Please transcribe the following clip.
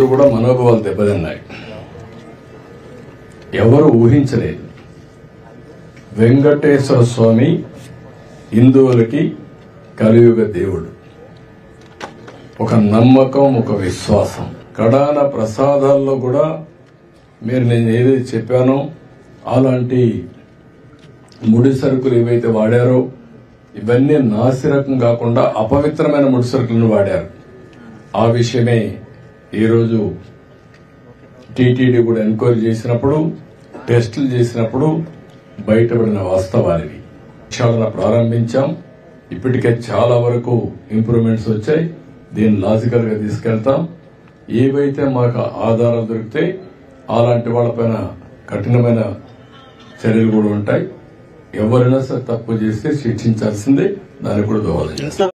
కూడా మనోభావాలు దెబ్బతిన్నాయి. ఎవరు ఊహించలేదు వెంకటేశ్వర స్వామి హిందువులకి కలియుగ దేవుడు. ఒక నమ్మకం, ఒక విశ్వాసం. కడాన ప్రసాదాల్లో కూడా మీరు నేను ఏదైతే చెప్పానో అలాంటి ముడి సరుకులు ఏవైతే వాడారో ఇవన్నీ నాసిరకం కాకుండా అపవిత్రమైన ముడి సరుకులను వాడారు. ఆ విషయమే ఈరోజు టీటీడీ కూడా ఎంక్వైరీ చేసినప్పుడు, టెస్టులు చేసినప్పుడు బయటపడిన వాస్తవాలివి. విచారణ ప్రారంభించాం. ఇప్పటికే చాలా వరకు ఇంప్రూవ్మెంట్స్ వచ్చాయి. దీన్ని లాజికల్ గా తీసుకెళ్తాం. ఏవైతే మాకు ఆధారాలు దొరికితే అలాంటి వాళ్ళపైన కఠినమైన చర్యలు కూడా ఉంటాయి. ఎవరైనా సరే తప్పు చేస్తే శిక్షించాల్సిందే. దానికి కూడా దోహదం చేస్తాం.